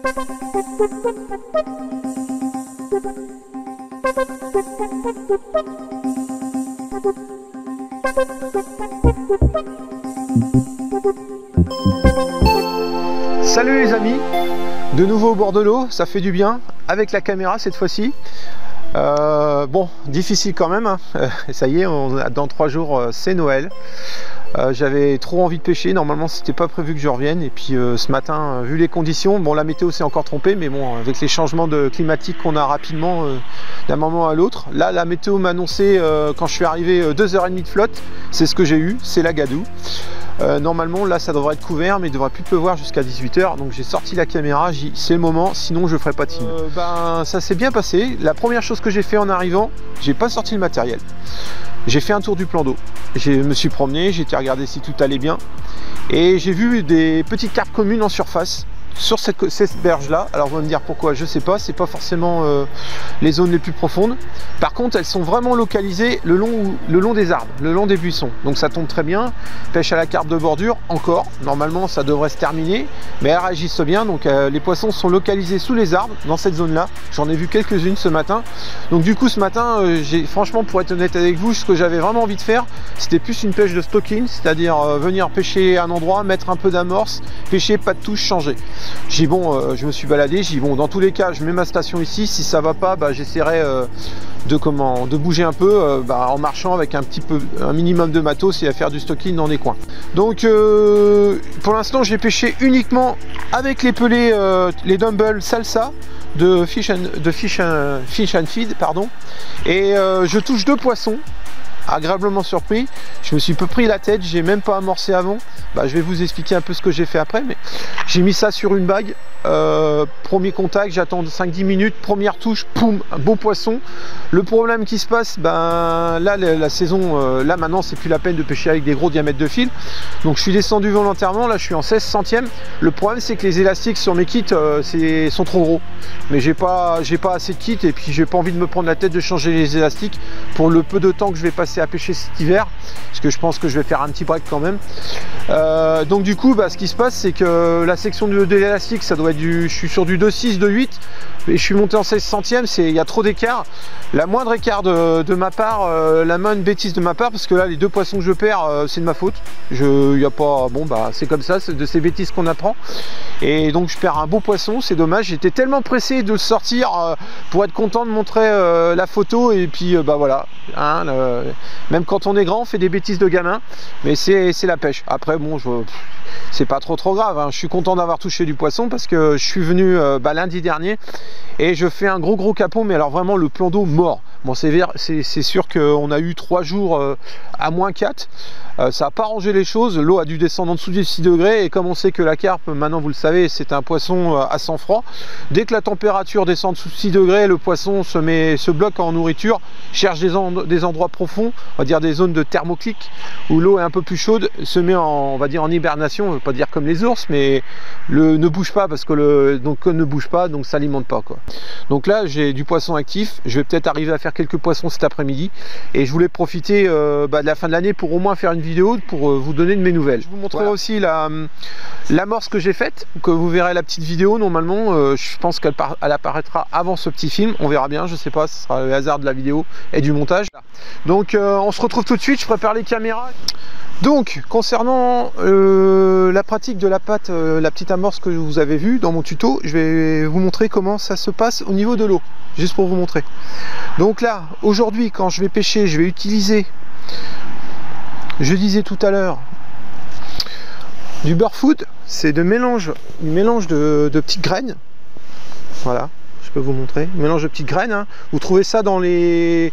Salut les amis, de nouveau au bord de l'eau, ça fait du bien, avec la caméra cette fois-ci. Bon, difficile quand même, hein. Ça y est, dans 3 jours c'est Noël. J'avais trop envie de pêcher, normalement c'était pas prévu que je revienne, et puis ce matin, vu les conditions, bon la météo s'est encore trompée, mais bon, avec les changements climatiques qu'on a rapidement d'un moment à l'autre, là la météo m'a annoncé quand je suis arrivé 2h30 de flotte, c'est ce que j'ai eu, c'est la gadoue. Normalement là ça devrait être couvert, mais il devrait plus pleuvoir jusqu'à 18 h, donc j'ai sorti la caméra, j'ai dit c'est le moment, sinon je ferai pas de film. Ben ça s'est bien passé. La première chose que j'ai fait en arrivant, j'ai pas sorti le matériel. J'ai fait un tour du plan d'eau, je me suis promené, j'ai été regarder si tout allait bien, et j'ai vu des petites carpes communes en surface sur cette berge là. Alors vous allez me dire pourquoi, je sais pas, c'est pas forcément les zones les plus profondes. Par contre elles sont vraiment localisées le long des arbres, le long des buissons, donc ça tombe très bien. Pêche à la carpe de bordure, encore, normalement ça devrait se terminer, mais elles réagissent bien, donc les poissons sont localisés sous les arbres dans cette zone là. J'en ai vu quelques-unes ce matin, donc du coup ce matin franchement, pour être honnête avec vous, ce que j'avais vraiment envie de faire, c'était plus une pêche de stocking, c'est-à-dire venir pêcher à un endroit, mettre un peu d'amorce, pêcher, pas de touche, changer. J'ai dit bon, je me suis baladé, j'ai dit bon, dans tous les cas je mets ma station ici, si ça va pas, bah, j'essaierai de bouger un peu en marchant avec un minimum de matos et à faire du stocking dans des coins. Donc pour l'instant j'ai pêché uniquement avec les pelés, les dumbbells salsa de Fish and Feed, pardon, et je touche 2 poissons. Agréablement surpris, je me suis peu pris la tête, j'ai même pas amorcé avant. Bah, je vais vous expliquer un peu ce que j'ai fait après, mais j'ai mis ça sur une bague, premier contact, j'attends 5-10 minutes, première touche, poum, un beau poisson. Le problème qui se passe, ben là la saison, là maintenant c'est plus la peine de pêcher avec des gros diamètres de fil, donc je suis descendu volontairement, là je suis en 16 centièmes. Le problème c'est que les élastiques sur mes kits sont trop gros, mais j'ai pas assez de kits, et puis j'ai pas envie de me prendre la tête de changer les élastiques pour le peu de temps que je vais passer à pêcher cet hiver, parce que je pense que je vais faire un petit break quand même. Donc du coup ce qui se passe, c'est que la section de l'élastique, ça doit être je suis sur du 2,6, 2,8, et je suis monté en 16 centièmes, il y a trop d'écart. La moindre écart de ma part, la moindre bêtise de ma part, parce que là les 2 poissons que je perds, c'est de ma faute. Y a pas, bon bah c'est comme ça, c'est de ces bêtises qu'on apprend, et donc je perds un beau poisson, c'est dommage. J'étais tellement pressé de le sortir pour être content de montrer la photo, et puis bah voilà, hein, même quand on est grand on fait des bêtises de gamin, mais c'est la pêche. Après bon, c'est pas trop grave, hein. Je suis content d'avoir touché du poisson, parce que je suis venu lundi dernier et je fais un gros capot, mais alors vraiment le plan d'eau mort. Bon, c'est sûr qu'on a eu 3 jours à -4, ça n'a pas arrangé les choses. L'eau a dû descendre en dessous des 6 degrés, et comme on sait que la carpe, maintenant vous le savez, c'est un poisson à sang froid, dès que la température descend en dessous de 6 degrés, le poisson se bloque en nourriture, cherche des endroits profonds, on va dire des zones de thermoclique où l'eau est un peu plus chaude, se met on va dire en hibernation, on ne veut pas dire comme les ours, mais ne bouge pas, parce que ne bouge pas, donc s'alimente pas quoi. Donc là j'ai du poisson actif, je vais peut-être arriver à faire quelques poissons cet après-midi, et je voulais profiter de la fin de l'année pour au moins faire une vidéo pour vous donner de mes nouvelles. Je vous montrerai aussi l'amorce que j'ai faite, que vous verrez la petite vidéo. Normalement je pense qu'elle apparaîtra avant ce petit film, on verra bien, je sais pas, ce sera le hasard de la vidéo et du montage. Donc on se retrouve tout de suite, je prépare les caméras. Donc concernant la pratique de la patte, la petite amorce que vous avez vue dans mon tuto, je vais vous montrer comment ça se passe au niveau de l'eau, juste pour vous montrer. Donc là aujourd'hui, quand je vais pêcher, je vais utiliser, je disais tout à l'heure, du beurre food. C'est du mélange de petites graines, voilà, je peux vous montrer, mélange de petites graines, hein. Vous trouvez ça dans les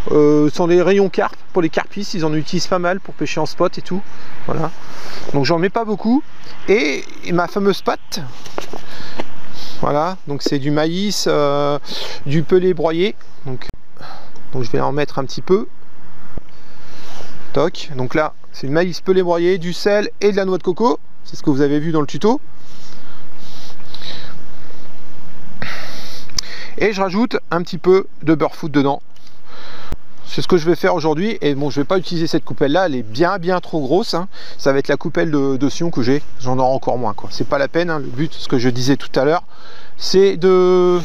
rayons carpe, pour les carpistes, ils en utilisent pas mal pour pêcher en spot et tout, voilà. Donc j'en mets pas beaucoup, et ma fameuse pâte, voilà, donc c'est du maïs, du pelé broyé, donc je vais en mettre un petit peu, toc. Donc là c'est du maïs pelé broyé, du sel et de la noix de coco, c'est ce que vous avez vu dans le tuto. Et je rajoute un petit peu de beurre food dedans. c'est ce que je vais faire aujourd'hui. Et bon, je vais pas utiliser cette coupelle là, elle est bien trop grosse, hein. Ça va être la coupelle de Sion que j'ai, j'en aurai encore moins quoi. C'est pas la peine, hein. Le but, ce que je disais tout à l'heure, c'est de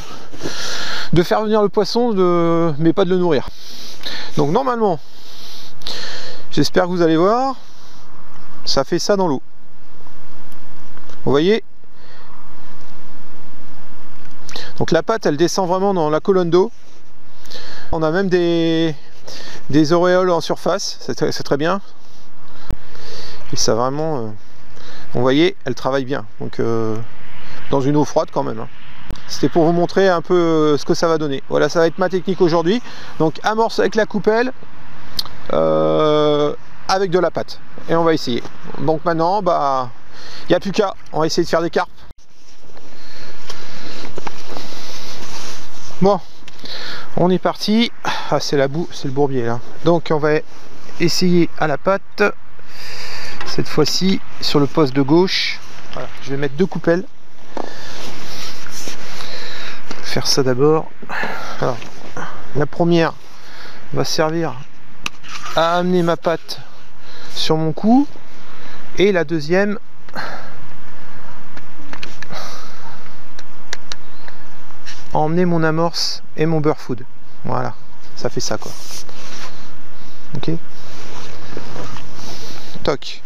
faire venir le poisson, mais pas de le nourrir. Donc normalement, j'espère que vous allez voir, ça fait ça dans l'eau. Vous voyez? Donc la pâte, elle descend vraiment dans la colonne d'eau. On a même des auréoles en surface, c'est très bien. Et ça vraiment, vous voyez, elle travaille bien. Donc dans une eau froide quand même, hein. C'était pour vous montrer un peu ce que ça va donner. Voilà, ça va être ma technique aujourd'hui. Donc amorce avec la coupelle, avec de la pâte. Et on va essayer. Donc maintenant, bah, il n'y a plus qu'à. On va essayer de faire des carpes. Bon, on est parti. Ah, c'est la boue, c'est le bourbier là. Donc on va essayer à la pâte. Cette fois-ci sur le poste de gauche. Voilà, je vais mettre 2 coupelles. Faire ça d'abord. Alors, la première va servir à amener ma pâte sur mon cou, et la deuxième à emmener mon amorce et mon beurre food. Voilà, ça fait ça quoi. Ok. Toc.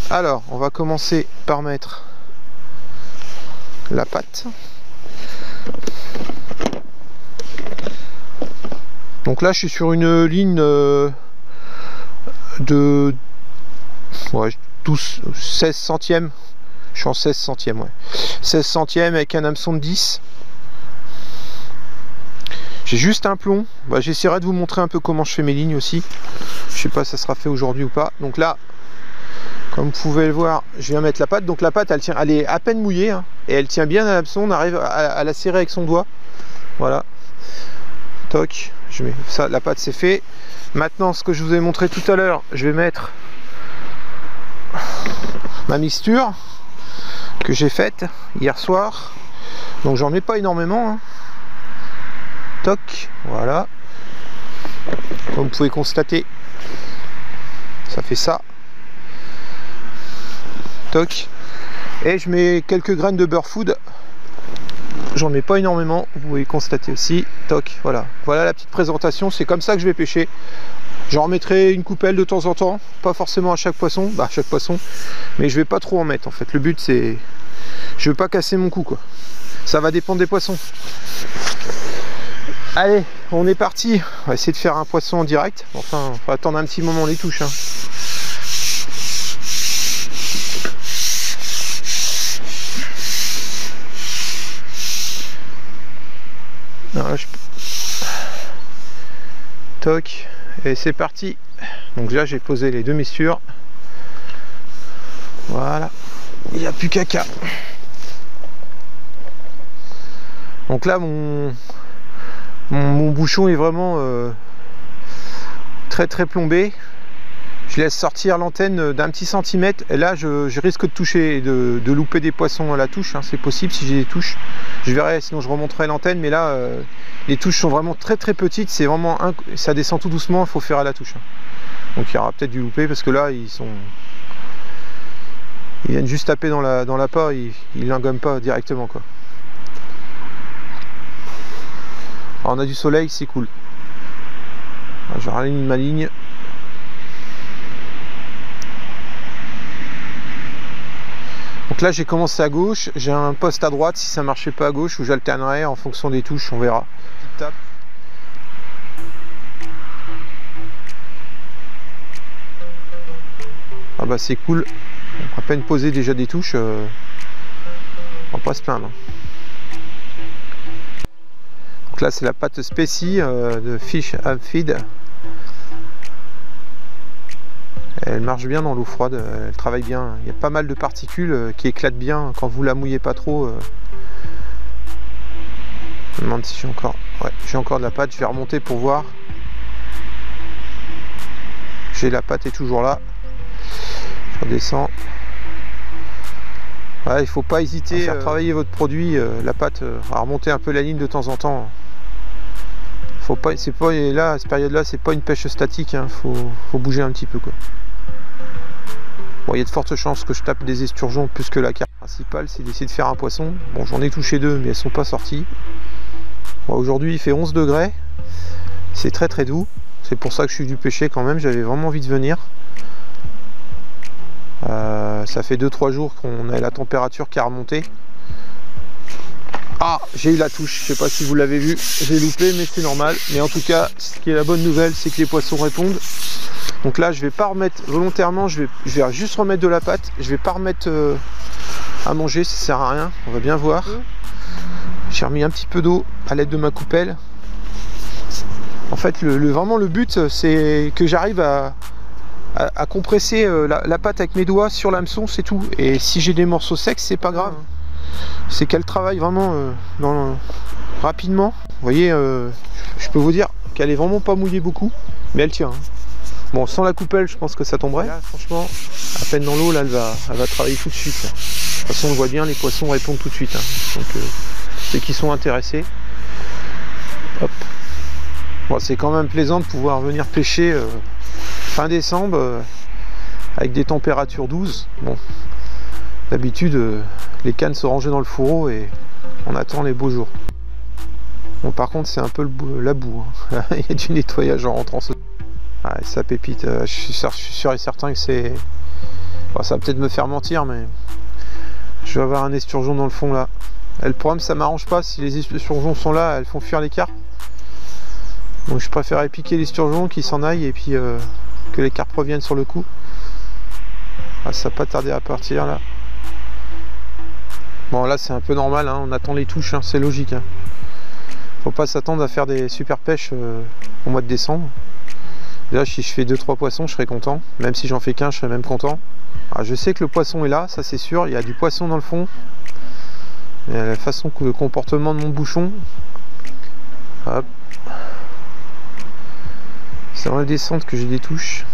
Alors, on va commencer par mettre la pâte. Donc là je suis sur une ligne de 16 centièmes. Je suis en 16 centièmes, ouais. 16 centièmes avec un hameçon de 10. J'ai juste un plomb. Bah, j'essaierai de vous montrer un peu comment je fais mes lignes aussi. Je sais pas si ça sera fait aujourd'hui ou pas. Donc là, comme vous pouvez le voir, je viens mettre la pâte. Donc la pâte, elle tient, elle est à peine mouillée, hein, et elle tient bien à l'hameçon. On arrive à la serrer avec son doigt. Voilà. Toc. Je mets ça, la pâte c'est fait. Maintenant, ce que je vous ai montré tout à l'heure, je vais mettre ma mixture que j'ai faite hier soir. Donc j'en mets pas énormément, hein. Toc, voilà. Comme vous pouvez constater, ça fait ça. Toc. Et je mets quelques graines de beurre food. J'en mets pas énormément, vous pouvez constater aussi. Toc, voilà. Voilà la petite présentation, c'est comme ça que je vais pêcher. J'en remettrai une coupelle de temps en temps, pas forcément à chaque poisson, bah à chaque poisson, mais je vais pas trop en mettre en fait. Le but c'est, je veux pas casser mon cou quoi. Ça va dépendre des poissons. Allez, on est parti. On va essayer de faire un poisson en direct. Enfin, faut attendre un petit moment les touches, hein. Alors, toc, et c'est parti. Donc là j'ai posé les 2 mixtures. Voilà, il n'y a plus qu'à. Donc là mon bouchon est vraiment très plombé. Je laisse sortir l'antenne d'un petit centimètre, et là je risque de toucher et de louper des poissons à la touche, hein. C'est possible si j'ai des touches. Je verrai, sinon je remonterai l'antenne, mais là les touches sont vraiment très petites. C'est vraiment ça descend tout doucement, il faut faire à la touche, hein. Donc il y aura peut-être du loupé parce que là ils viennent juste taper dans l'appât, ils l'engomment pas directement quoi. Alors, on a du soleil, c'est cool. Alors, je raligne ma ligne. Donc là j'ai commencé à gauche, j'ai un poste à droite si ça marchait pas à gauche, ou j'alternerai en fonction des touches, on verra. Tape. Ah bah c'est cool, à peine posé déjà des touches, on va pas se plaindre. Donc là c'est la pâte Specie de Fish and Feed. Elle marche bien dans l'eau froide, elle travaille bien. Il y a pas mal de particules qui éclatent bien quand vous la mouillez pas trop. Je me demande si j'ai encore... Ouais, j'ai encore de la pâte, je vais remonter pour voir. J'ai la pâte est toujours là. Je redescends. Ouais, il ne faut pas hésiter à faire travailler votre produit, la pâte, à remonter un peu la ligne de temps en temps. faut pas, c'est pas là, à cette période-là, c'est pas une pêche statique, hein. Faut bouger un petit peu, quoi. Bon, il y a de fortes chances que je tape des esturgeons plus que la carte principale, c'est d'essayer de faire un poisson. Bon, j'en ai touché 2, mais elles sont pas sorties. Bon, aujourd'hui, il fait 11 degrés. C'est très très doux. C'est pour ça que je suis dû pêcher quand même. J'avais vraiment envie de venir. Ça fait 2-3 jours qu'on a la température qui a remonté. Ah, j'ai eu la touche. Je sais pas si vous l'avez vu. J'ai loupé, mais c'est normal. Mais en tout cas, ce qui est la bonne nouvelle, c'est que les poissons répondent. Donc là, je vais pas remettre volontairement. Je vais juste remettre de la pâte. Je vais pas remettre à manger. Ça sert à rien. On va bien voir. J'ai remis un petit peu d'eau à l'aide de ma coupelle. En fait, vraiment le but, c'est que j'arrive à compresser la pâte avec mes doigts sur l'hameçon, c'est tout. Et si j'ai des morceaux secs, c'est pas grave. C'est qu'elle travaille vraiment rapidement. Vous voyez, je peux vous dire qu'elle est vraiment pas mouillée beaucoup, mais elle tient. Hein. Bon, sans la coupelle, je pense que ça tomberait. Là, franchement, à peine dans l'eau, là, elle va travailler tout de suite. Là. De toute façon, on voit bien, les poissons répondent tout de suite. Hein. Donc, ceux qui sont intéressés, hop. Bon, c'est quand même plaisant de pouvoir venir pêcher fin décembre avec des températures douces. Bon, d'habitude, les cannes se rangeaient dans le fourreau et on attend les beaux jours. Bon, par contre, c'est un peu la boue. Hein. Il y a du nettoyage en rentrant. Ah, ça pépite. Je suis sûr et certain que c'est... Bon, ça va peut-être me faire mentir, mais je vais avoir un esturgeon dans le fond là. Et le problème, ça m'arrange pas. Si les esturgeons sont là, elles font fuir les carpes. Donc je préférais piquer l'esturgeon qui s'en aille et puis que les carpes reviennent sur le coup. Ah, ça va pas tarder à partir là. Bon, là c'est un peu normal, hein. On attend les touches, hein. C'est logique. Hein. Faut pas s'attendre à faire des super pêches au mois de décembre. Déjà, si je fais 2-3 poissons, je serais content. Même si j'en fais qu'un, je serais même content. Alors, je sais que le poisson est là, ça c'est sûr. Il y a du poisson dans le fond. Et la façon que le comportement de mon bouchon. Hop. C'est dans la descente que j'ai des touches.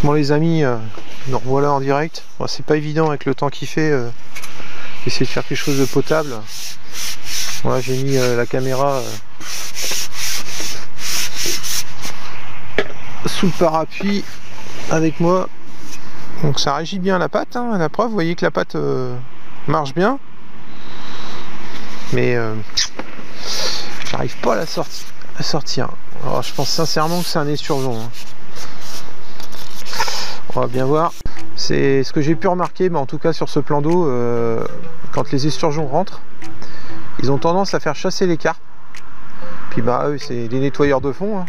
Bon les amis, nous revoilà en direct. Bon, c'est pas évident avec le temps qu'il fait. Essayer de faire quelque chose de potable. Voilà, j'ai mis la caméra sous le parapluie avec moi. Donc ça régit bien la pâte. Hein. La preuve, vous voyez que la pâte marche bien. Mais j'arrive pas à la sortir. Alors, je pense sincèrement que c'est un esturgeon. Hein. On va bien voir. C'est ce que j'ai pu remarquer, mais en tout cas sur ce plan d'eau, quand les esturgeons rentrent, ils ont tendance à faire chasser les carpes. Puis bah eux, c'est des nettoyeurs de fond. Hein.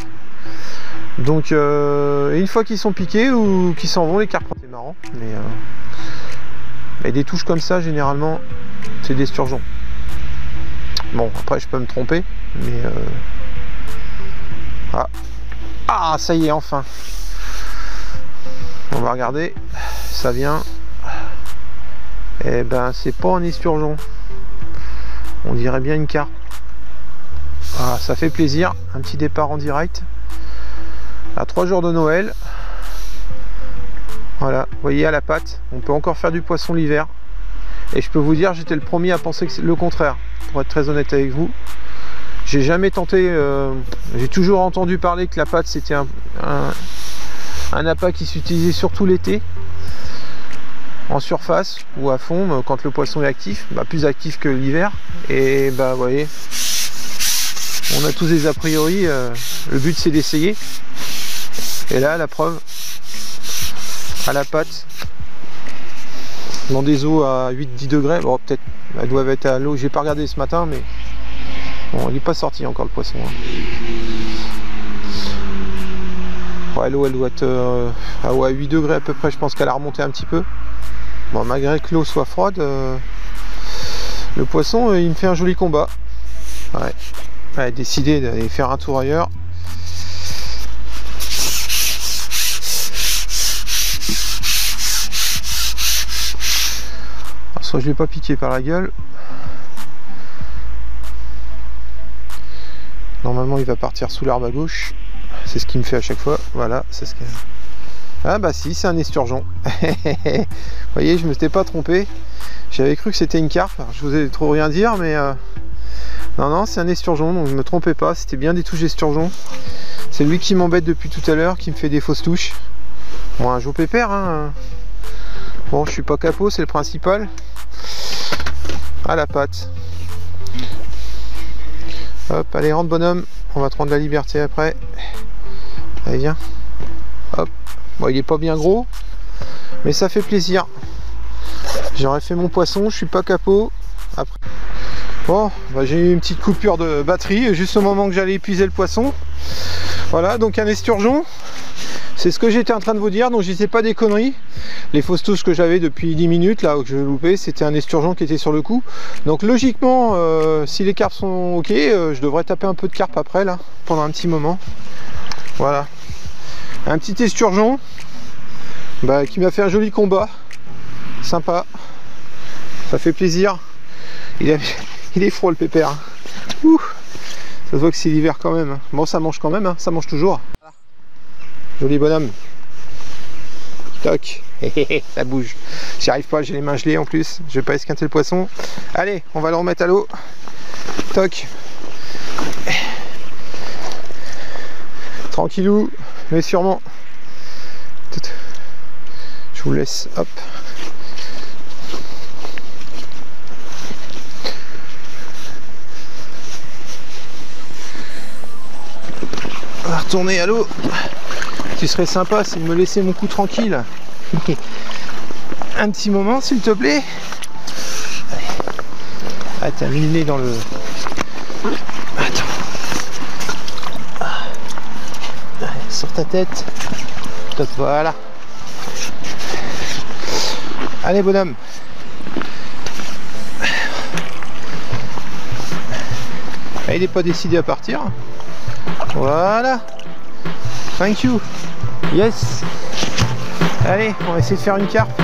Donc une fois qu'ils sont piqués ou qu'ils s'en vont, les carpes, c'est marrant. Mais des touches comme ça, généralement, c'est des esturgeons. Bon, après je peux me tromper, mais ah, ça y est, enfin. On va regarder, ça vient. Et ben, c'est pas un esturgeon. On dirait bien une carpe. Ah, ça fait plaisir. Un petit départ en direct. À 3 jours de Noël. Voilà, vous voyez à la pâte. On peut encore faire du poisson l'hiver. Et je peux vous dire, j'étais le premier à penser que le contraire. Pour être très honnête avec vous. J'ai jamais tenté, j'ai toujours entendu parler que la pâte c'était un appât qui s'utilisait surtout l'été, en surface ou à fond, quand le poisson est actif, bah, plus actif que l'hiver. Et bah vous voyez, on a tous des a priori, le but c'est d'essayer. Et là la preuve, à la pâte, dans des eaux à 8-10 degrés, bon peut-être elles doivent être à l'eau, j'ai pas regardé ce matin, mais bon, il n'est pas sorti encore le poisson. Hein. Ouais, l'eau elle doit être à 8 degrés à peu près, je pense qu'elle a remonté un petit peu. Bon, malgré que l'eau soit froide, le poisson il me fait un joli combat. Ouais, ouais, décidé d'aller faire un tour ailleurs. Alors, soit je ne l'ai pas piqué par la gueule. Normalement il va partir sous l'arbre à gauche. C'est ce qu'il me fait à chaque fois. Voilà, c'est ce que... Ah bah si, c'est un esturgeon. Vous voyez, je me suis pas trompé. J'avais cru que c'était une carpe. Je vous ai trop rien dire, mais Non, non, c'est un esturgeon, donc je me trompais pas, c'était bien des touches d'esturgeon. C'est lui qui m'embête depuis tout à l'heure, qui me fait des fausses touches. Bon, un jour pépère, hein. Bon, je suis pas capot, c'est le principal. À la patte. Hop, allez, rentre bonhomme. On va te rendre la liberté après. Allez, viens. Hop. Bon, il est pas bien gros, mais ça fait plaisir. J'aurais fait mon poisson, je suis pas capot. Après. Bon, bah, j'ai eu une petite coupure de batterie juste au moment que j'allais épuiser le poisson. Voilà, donc un esturgeon. C'est ce que j'étais en train de vous dire, donc je disais pas des conneries. Les fausses touches que j'avais depuis 10 minutes, là, que je loupais, c'était un esturgeon qui était sur le coup. Donc logiquement, si les carpes sont ok, je devrais taper un peu de carpe après, là, pendant un petit moment. Voilà. Un petit esturgeon, bah, qui m'a fait un joli combat. Sympa. Ça fait plaisir. Il est froid le pépère. Ouh. Ça se voit que c'est l'hiver quand même. Bon, ça mange quand même, hein. Ça mange toujours. Joli bonhomme. Toc. Ça bouge. J'y arrive pas, j'ai les mains gelées en plus. Je vais pas esquinter le poisson. Allez, on va le remettre à l'eau. Toc. Tranquillou, mais sûrement. Je vous laisse. Hop. On va retourner à l'eau. Ce qui serait sympa, c'est de me laisser mon coup tranquille. Un petit moment, s'il te plaît. Ah, t'as mis le nez dans le... Attends. Allez, sur ta tête. Top, voilà. Allez, bonhomme. Ah, il n'est pas décidé à partir. Voilà. Thank you. Yes. Allez, on va essayer de faire une carpe.